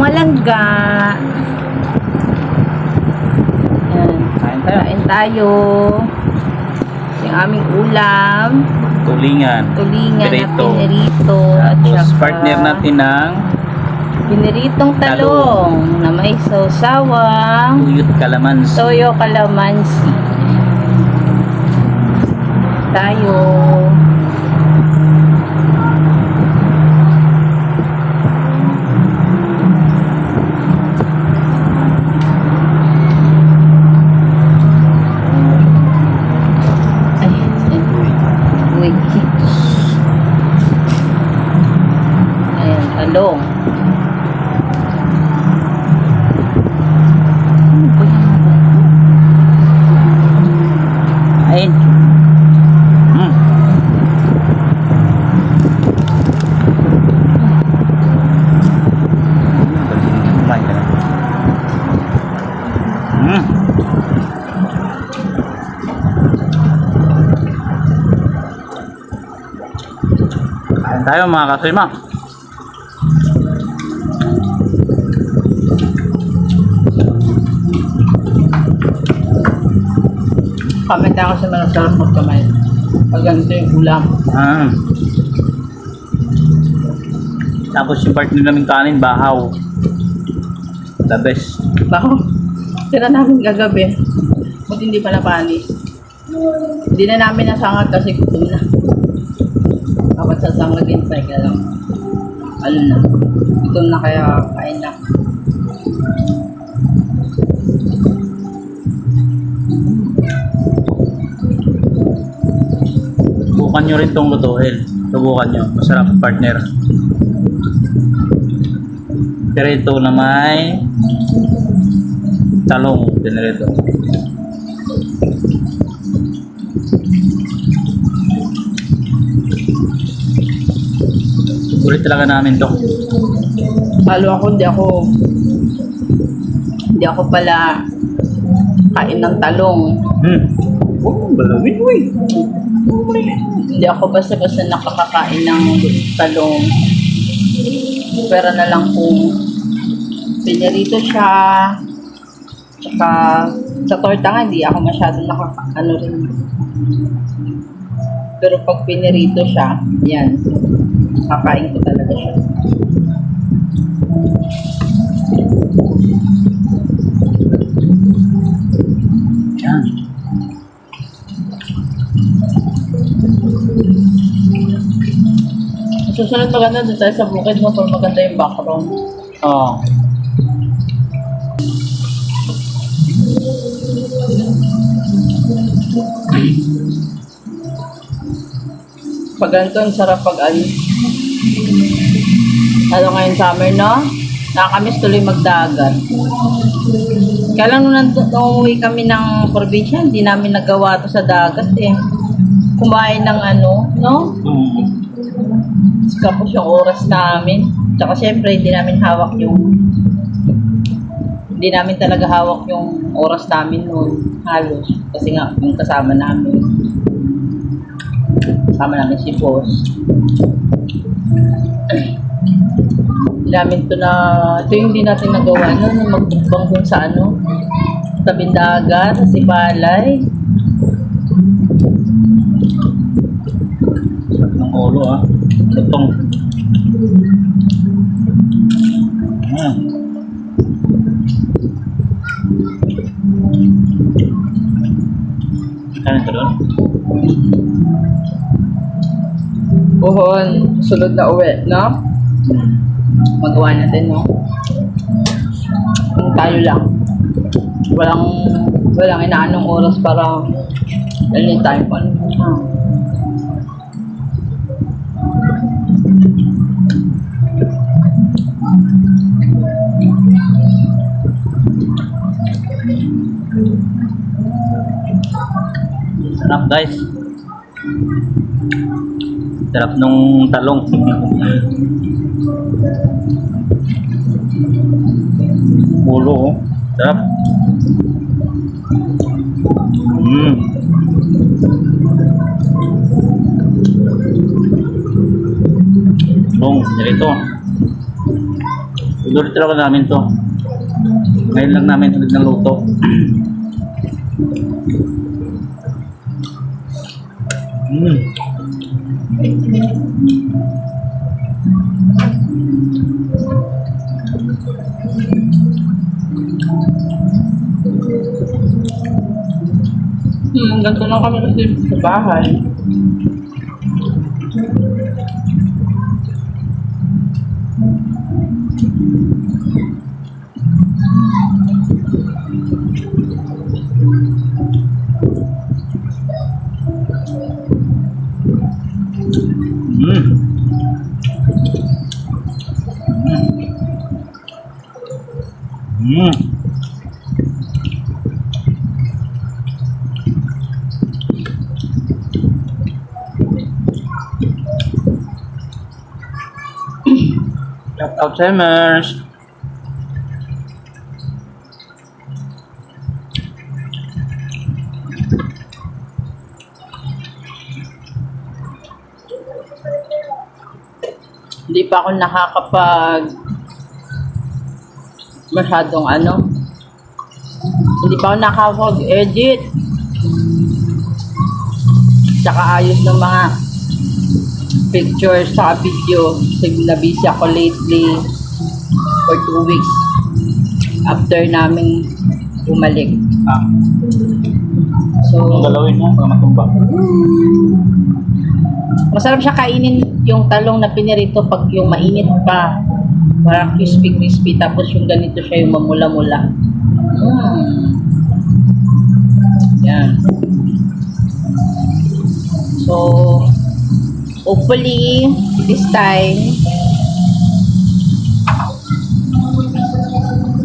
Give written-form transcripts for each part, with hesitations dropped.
palangga. Yan. Kain tayo. Yung aming ulam. Tulingan. Tulingan na Pinirito. pinirito. At Tapos saka partner natin ng piniritong talong na may sawsawang tuyot kalamansi. toyo kalamansi. Tayo. Ay, uy. Ayan, talong. Ayun. Kumain ka na. Kain tayo mga kasima. Comment ako sa mga sarap magkamay. Pag ganito yung ulam. Tapos yung partner namin kanin, bahaw. The best. Bako, tira namin kagabi. Buti hindi pa napanis. Hindi na namin nasangag kasi gutom na. Dapat sasangagin pa kaya lang. Ano na. Gutom na kaya kain na. Subukan nyo rin tong lutuin. Subukan nyo. Masarap partner. Pirito na may talong. Pinirito. Sulit talaga namin to. Lalo ako, hindi ako pala kain ng talong. Oh, balawin mo eh. Hindi ako basta-basta nakakakain ng talong. Pero na lang kung pinirito siya. Tsaka sa torta nga, hindi ako masyadong nakakaano rin. Pero pag pinirito siya, yan. Kakain ko talaga siya. Yan. Susunod maganda doon tayo sa bukid mo para maganda yung background. Oo. Pag ganito, ang sarap pag ano ngayon summer, no? Nakakamiss tuloy magdagat. Kaya lang nung umuwi kami ng probinsya, hindi namin nagawa to sa dagat eh. Kumain ng ano, no? Tapos yung oras namin. Tsaka syempre, hindi namin talaga hawak yung oras namin noon. Halos. Kasi nga, yung kasama namin si boss. Hindi namin ito yung hindi natin nagawa noon, yung magbukbang dun sa tabing dagat, sa Sipalay. Sarap ng ulo ah. Lutong. Kanin ka doon? Buhon, sunod na uwi, no? Magawa natin, no? Kung tayo lang. Walang inaanong oras para anytime on. Sarap guys. Sarap nung talong. Ulo oh. Sarap. Long, ganito. Ulit talaga namin to. Ngayon lang namin ulit ng luto. Ganito lang kami kasi sa bahay. Mm. Mm. Shout out Semers. Hindi pa ako nakakapag masyadong hindi pa ako nakakapag-edit. Tsaka ayos ng mga pictures sa video. Kasi na-busy ako lately for 2 weeks after namin bumalik. So, Ang galawin mo, mga matumbang. masarap siya kainin yung talong na pinirito pag yung mainit pa. Parang crispy. Tapos yung ganito siya yung mamula-mula. Yan. So, hopefully, this time,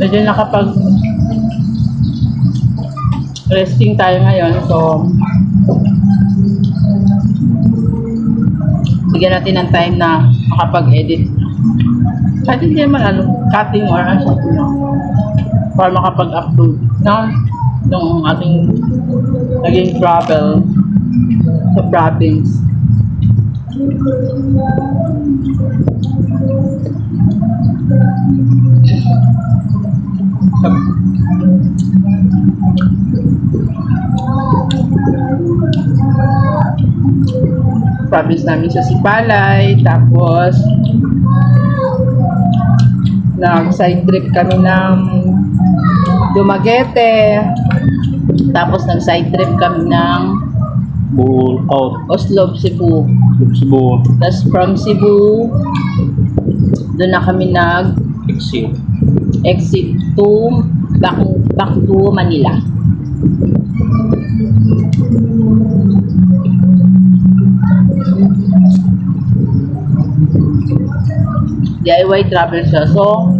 medyo nakapag resting tayo ngayon. So, bigyan natin ng time na makapag-edit. Kahit hindi naman cutting or para makapag-upload ng ating naging travel sa province. Province namin sa Sipalay, tapos nag-side trip kami ng Dumaguete, tapos nag-side trip kami ng Bull out. Oslob, Cebu. Cebu. Tapos from Cebu, doon na kami Exit. exit to back to Manila. DIY travel siya. So,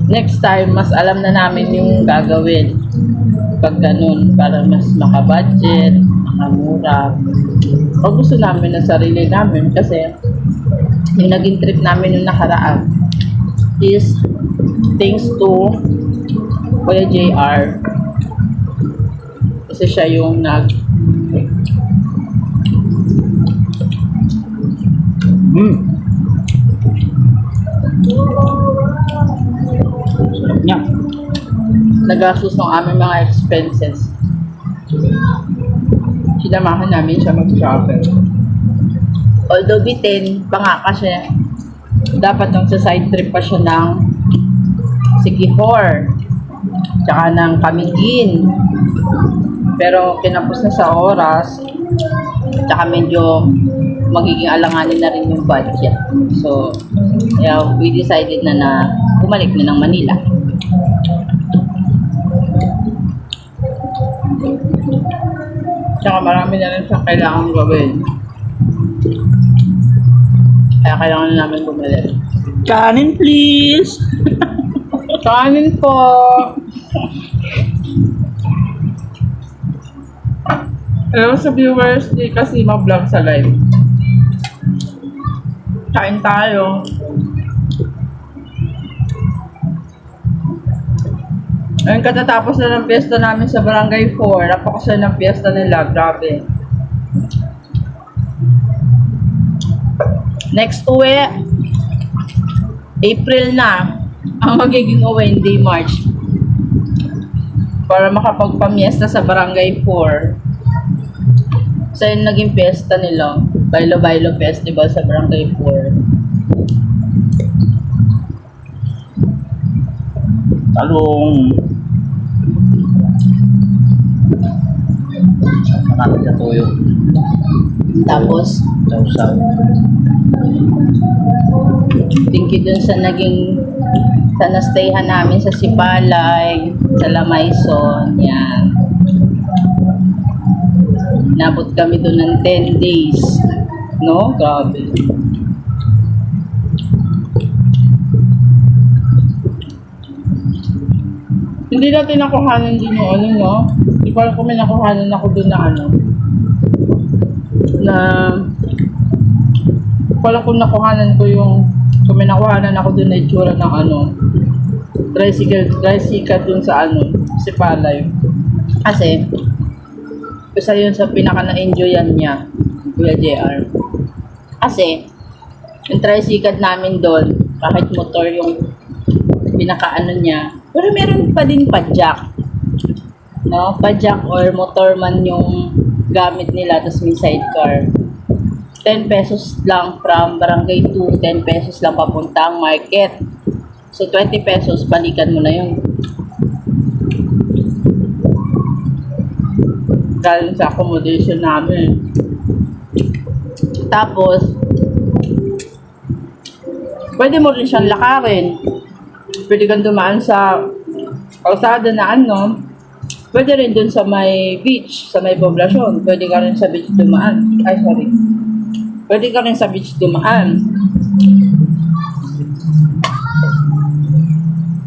next time, mas alam na namin yung gagawin. Pag ganun, para mas makabudget, makamura. Pag gusto namin ng sarili namin, kasi yung naging trip namin yung nakaraan is thanks to Kuya JR. Kasi siya yung Sarap niya. nagastos ng aming mga expenses. Sinamahan namin siya mag-travel. Although bitin, pangaka siya. Dapat nung sa side trip pa siya ng Siquijor, tsaka ng Camiguin. Pero kinapos na sa oras, tsaka medyo magiging alanganin na rin yung budget. So, yeah, we decided na bumalik na ng Manila. Tsaka marami na rin siyang kailangan gawin. Kaya kailangan na namin bumalik. Kanin please! Kanin po! Hello sa viewers, di kasi ma-vlog sa live. Kain tayo. Ayun, katatapos na ng piyesta namin sa Barangay 4. Napakasaya ng piyesta nila. Grabe. Next uwi April na ang magiging Wendy March para makapagpamiesta sa Barangay 4. So yun naging fiesta nila, Bailo Bailo Festival sa Barangay 4. Talong. Saan na tuyo? Tapos Sausaw. thank you dun sa nastayhan namin sa Sipalay, sa Lamayson, yan. Nabot kami doon ng 10 days. No? Grabe. Hindi natin nakuhanan din yung ano, no? Hindi ko alam kung may nakuhanan ako doon na ano. Wala kung nakuhanan ko yung kung may nakuhanan ako dun na itsura ng ano tricycle dun sa ano Sipalay. Kasi isa yun sa pinaka na-enjoyan niya, Kuya JR. Kasi yung tricycle namin doon, kahit motor yung pinaka ano niya, pero meron pa din padjak, no? Padjak or motor man yung gamit nila, tapos may sidecar. 10 pesos lang from Barangay 2, 10 pesos lang papuntang market. So 20 pesos, balikan mo na yun. Galing sa accommodation namin. Tapos, pwede mo rin siyang lakarin. Pwede kang dumaan sa kalsada na ano. Pwede rin dun sa may beach, sa may poblasyon. Pwede ka rin sa beach dumaan. Ay, sorry. Pwede ka rin sa beach dumaan.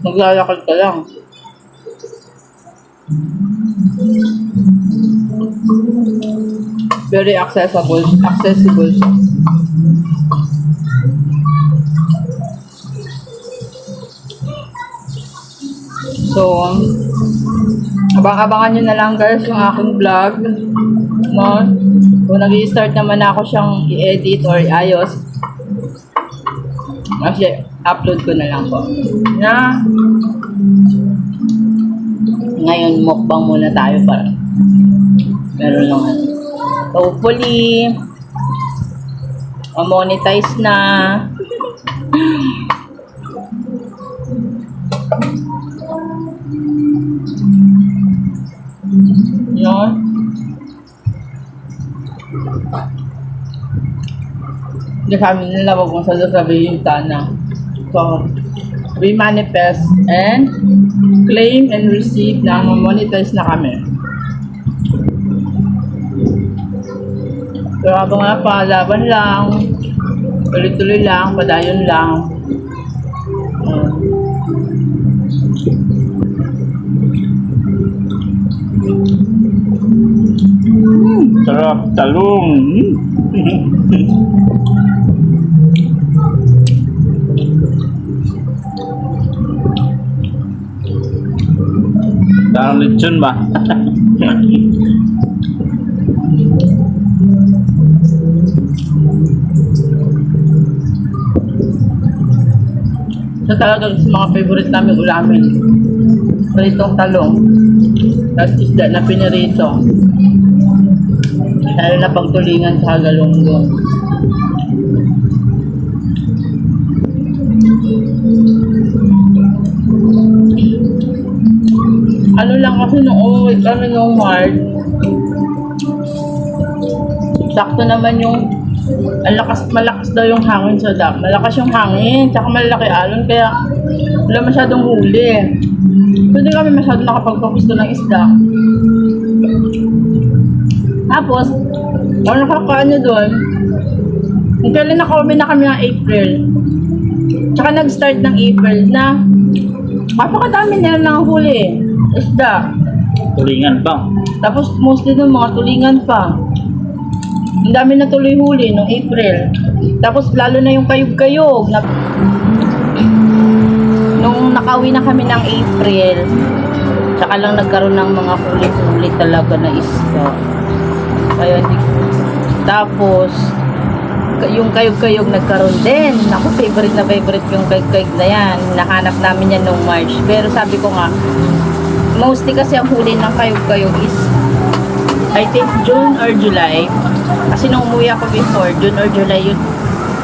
Maglalakad ka lang. Very accessible. So, abang-abangan nyo na lang guys yung aking vlog. No? Kung nag-i-start naman ako siyang i-edit or i-ayos, actually, upload ko na lang po. Na, ngayon mukbang muna tayo para meron lang ano. Hopefully, monetize na. No? Hindi kami nila wag mong sasabihin sana. So, we manifest and claim and receive na monetize na kami. So, habang nga palaban lang, tuloy-tuloy lang, padayon lang. Sarap, talong. Parang lechon ba? So talagang sa mga favorite namin ulamin. Pritong talong. Tapos isda na pinirito. Lalo na pagtulingan sa galunggong. Ano lang kasi nung umuwi kami nung March, sakto naman yung malakas daw yung hangin sa dam. Malakas yung hangin, tsaka malaki alon, kaya wala masyadong huli. So, hindi kami masyadong nakapag-focus doon ng isda. Tapos, kung nakakaano doon, kung kailan nakauwi na kami ng April, tsaka nag-start ng April na napakadami nila ng huli. Isda. Tulingan pa. Tapos mostly ng mga tulingan pa. Ang dami na tuloy huli noong April. Tapos lalo na yung kayog-kayog. Nung nakauwi na kami ng April, tsaka lang nagkaroon ng mga huli-huli talaga na isda. Kaya hindi. Tapos, yung kayog-kayog nagkaroon din. Ako, favorite na favorite yung kayog-kayog na yan. Nahanap namin yan nung March. Pero sabi ko nga, mostly kasi ang huli ng kayog-kayog is I think June or July. Kasi nung umuwi ako before, June or July yun.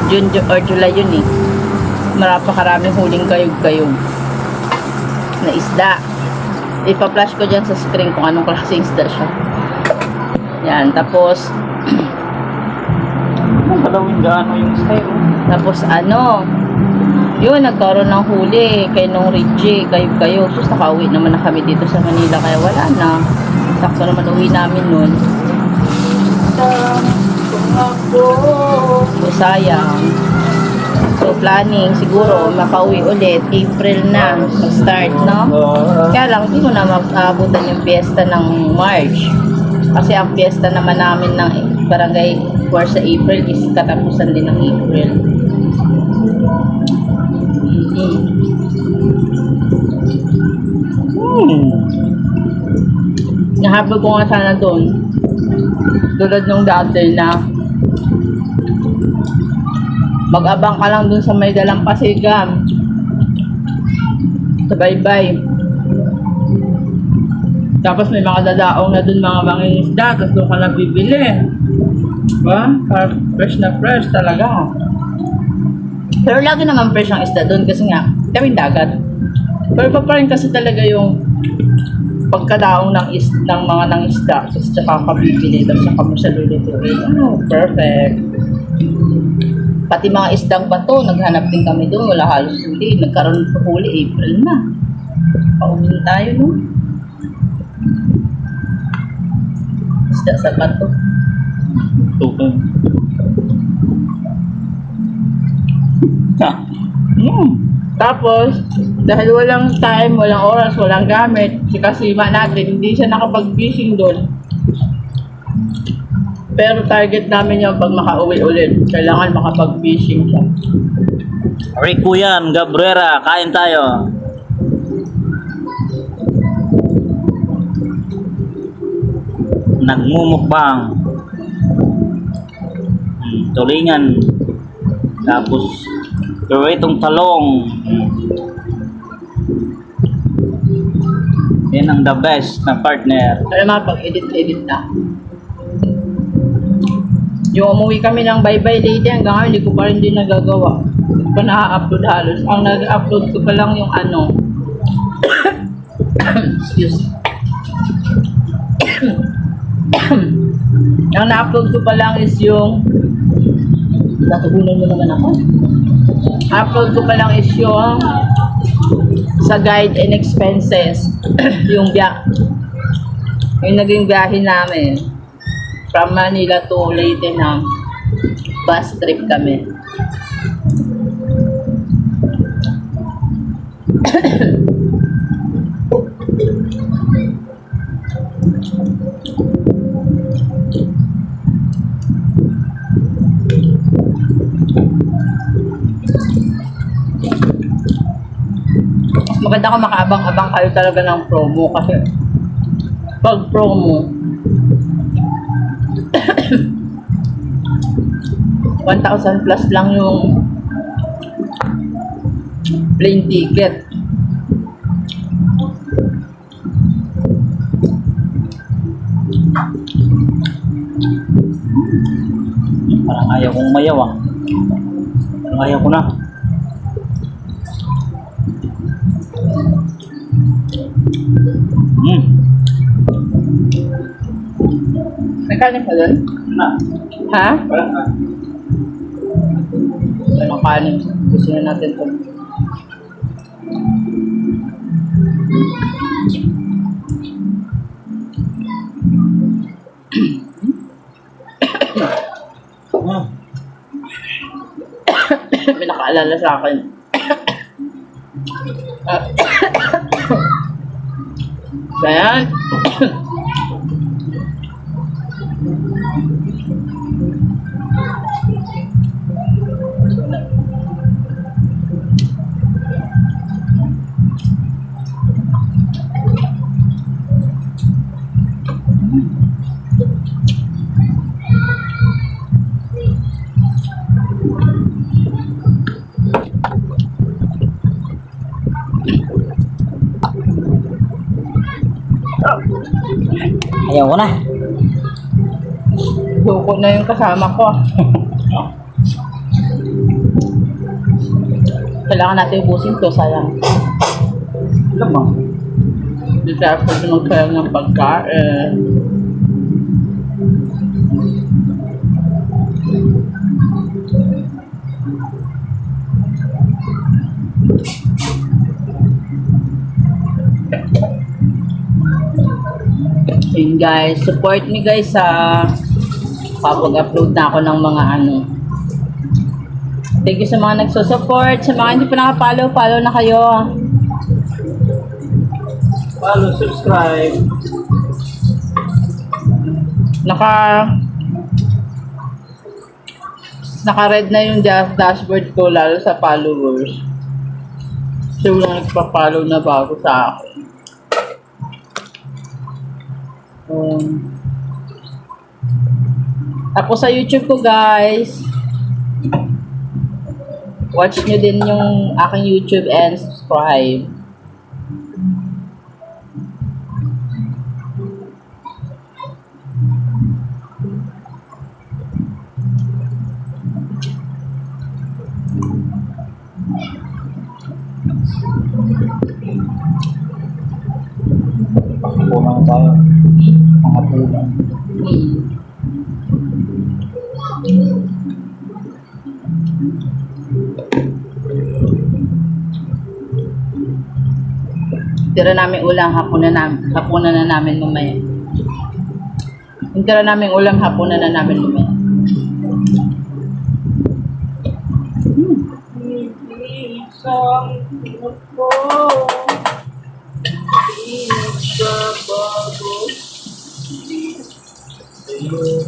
June or July yun eh. Marapakaraming huling kayog-kayog na isda. Ipa-flash ko dyan sa screen kung anong klaseng isda siya. Yan, tapos Ang kalawin gaano yung style. tapos yun, nagkaroon ng huli kay nung Richie, kayog-kayog. Sus, nakauwi naman na kami dito sa Manila, kaya wala na. Sakto naman uwi namin nun. So, sayang. So, planning, siguro, makauwi ulit. April na, mag-start, no? Kaya lang, hindi mo na maabutan yung fiesta ng March. Kasi ang fiesta naman namin ng barangay for sa April is katapusan din ng April. Nahabol ko nga sana doon. Tulad nung dati na mag-abang ka lang dun sa may Dalampasigan. Sa Baybay. Tapos may mga dadaong na dun mga mangingisda. Tapos doon ka na bibili. Diba? Fresh na fresh talaga. Pero lagi naman fresh ang isda doon kasi nga, kaming dagat. Pero pa rin kasi talaga yung pagkadaong ng mga nangisda. Tapos tsaka kabibili. Tapos tsaka mo sa lulutuin. Perfect. Pati mga isdang bato, naghanap din kami doon. Wala halos huli. Nagkaroon pa huli, April na. Paumin tayo, no? Isda sa bato. Tukong. Tapos, dahil walang time, walang oras, walang gamit, si Kasima natin, hindi siya nakapag-fishing doon. Pero target namin yung pag makauwi ulit. Kailangan makapag-fishing siya. Rico yan, Gabrera, kain tayo. Nagmumukbang. Tulingan. Tapos, itong talong. Yan ang the best na partner. Alam mo, pag-edit na. Yung umuwi kami ng Bye-Bye Lady, hanggang ngayon, hindi ko pa rin din nagagawa. Hindi pa na-upload halos. Ang nag-upload ko pa lang yung excuse. Ang na-upload ko pa lang is yung natugunan mo naman ako. Upload ko pa lang is yung sa guide and expenses. yung naging biyahe namin from Manila to Leyte na bus trip kami. Maganda kung makaabang-abang kayo talaga ng promo kasi pag promo 1,000 plus lang yung plane ticket. Parang ayaw kong mayawang. Parang ayaw ko na. May kanin pa doon? Na. Ha? Parang May mga kanin. Gusto na natin ito. May nakaalala sa akin. Ayan. Ayaw ko na. Suko na yung kasama ko. Kailangan natin ubusin to, sayang. Lamang. Hindi tayo pwede magkayang ng pagkain. Yun guys, support me guys sa papag-upload na ako ng mga ano. Thank you sa mga nagsusupport, sa mga hindi pa nakapollow, follow na kayo. Follow, subscribe. Naka-red na yung dashboard ko lalo sa followers. So walang nagpa-follow na bago sa akin. Ako sa YouTube ko guys. Watch nyo din yung aking YouTube and subscribe. Pangkulang tayo. Mga pulang. Tira namin ulang hapunan na namin mamaya. Yung tira namin ulang hapunan na namin mamaya. Isang ko.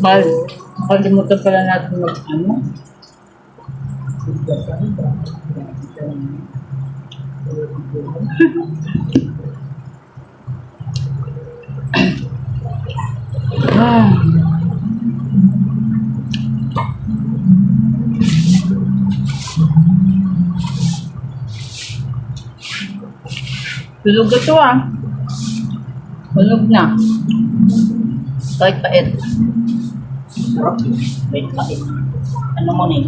Mal, kalimutan pala natin mag ano. Tulog ito ah. Tulog na. Kahit pait. Wait, wait. Ano mo ni?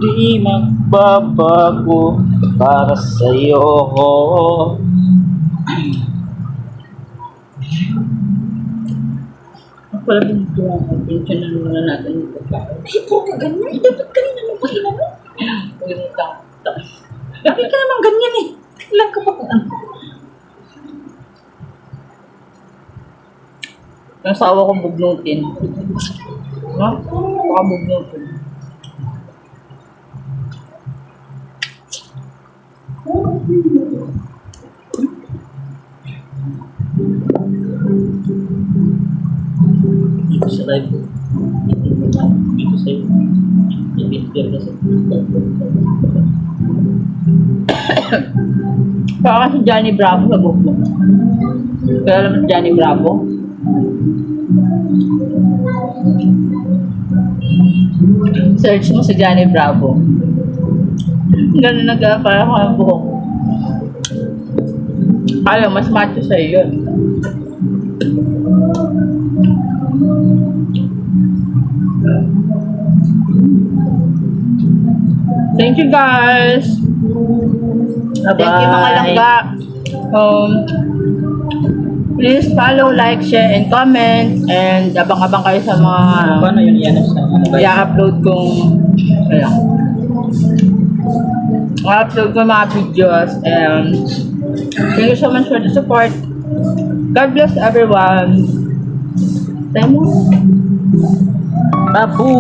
Hindi magbabago para sa'yo. Wala din ito ang attention na muna natin yung pagkain. Ito ka ganyan. Dapat kanina mo pa ina mo. Pagkita. Bakit ka naman ganyan eh? Kailan ka pa kung ano? Yung asawa kong bugnutin. Ha? Baka bugnutin. Dito sa live ko. Dito sa iyo. I-picture kasi. Baka si Johnny Bravo sa buhok mo. Kaya alam mo si Johnny Bravo? Search mo si Johnny Bravo. Ganun nagkakaya ko ang buhok. Alam, mas macho sa'yo yun. Thank you guys. Bye-bye. Thank you mga langga. Please follow, like, share, and comment. And abang-abang kayo sa mga Paano yun yan? Ano ba? i-upload kong i-upload ko mga videos. And thank you so much for the support. God bless everyone. Tayo mo. Babu!